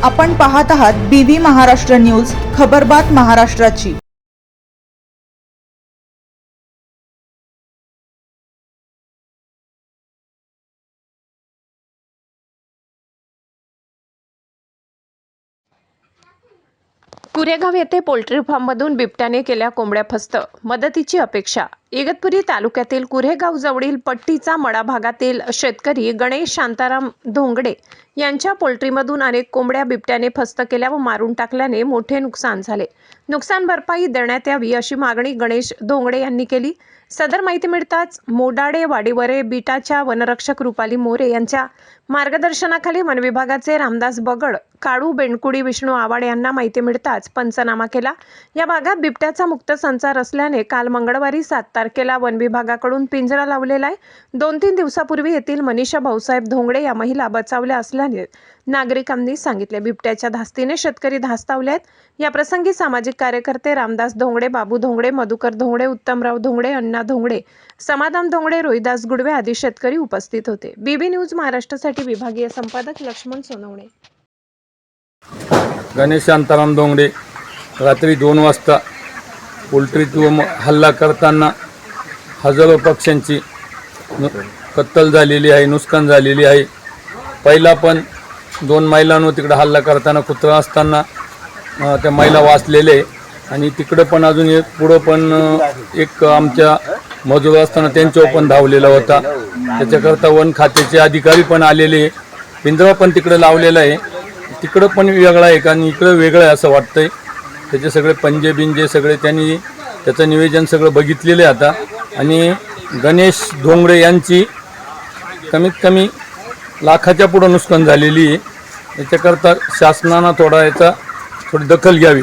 आपण पाहत आहात BV महाराष्ट्र न्यूज, खबरबात महाराष्ट्राची। कुरेगाव येथे पोल्ट्री फार्ममधून बिबट्याने केल्या कोंबड्या फस्त, मदतीची अपेक्षा। इगतपुरी तालुक्यातील कुरेगाव जवळील पट्टीचा मडा भागातील शेतकरी गणेश शांताराम धोंगडे यांच्या पोल्ट्रीमधून अनेक कोंबड्या बिबट्याने फस्त केल्या व मारून टाकल्याने मोठे नुकसान झाले। नुकसान भरपाई देण्यात यावी अशी मागणी गणेश धोंगडे यांनी केली। सदर माहिती मिळताच मोडाडे वाडीवरे बीटाच्या वनरक्षक रुपाली मोरे यांच्या मार्गदर्शनाखाली वनविभागाचे रामदास बगड, काळू बेंडकुडी, विष्णू आवाड यांना माहिती मिळताच पंचनामा केला। या भागात बिबट्याचा मुक्त संचार असल्याने काल मंगळवारी 7 तारखेला वन विभागाकडून पिंजरा लावलेला आहे। 2-3 दिवसापूर्वी येथील मनीषा भाऊसाहेब धोंगडे या महिला बचावल्या असल्याने नागरिकांनी सांगितले। बिबट्याच्या धास्तीने शेतकरी धास्तावले आहेत। या प्रसंगी सामाजिक कार्यकर्ते रामदास धोंगडे, बाबू धोंगडे, मधुकर धोंगडे, उत्तमराव धोंगडे, अण्णा धोंगडे, समाधान धोंगडे, रोहिदास गुडवे आदी शेतकरी उपस्थित होते। BV न्यूज महाराष्ट्रासाठी विभागीय संपादक लक्ष्मण सोनवणे। गणेश शांताराम धोंगडे रात्री 2 वाजता पोल्ट्रीवर हल्ला करताना हजारो पक्ष्यांची कत्तल झालेली आहे, नुकसान झालेली आहे। पहिला पण 2 महिलांवर तिकडे हल्ला करताना कुत्रा असताना त्या महिला वाचलेले आणि तिकडे पण अजून एक पुढं पण एक आमच्या मजूर असताना त्यांच्यावर पण धावलेला होता। त्याच्याकरता वन खात्याचे अधिकारी पण आलेले, पिंजरा पण तिकडे लावलेला आहे। तिकडं पण वेगळा आहे आणि इकडं वेगळं आहे असं वाटतंय। त्याचे सगळे पंजे बिंजे सगळे त्यांनी त्याचं निवेदन सगळं बघितलेले आता। आणि गणेश धोंगडे यांची कमीत कमी लाखाच्या पुढं नुकसान झालेली आहे। याच्याकरता शासनानं थोडी दखल घ्यावी।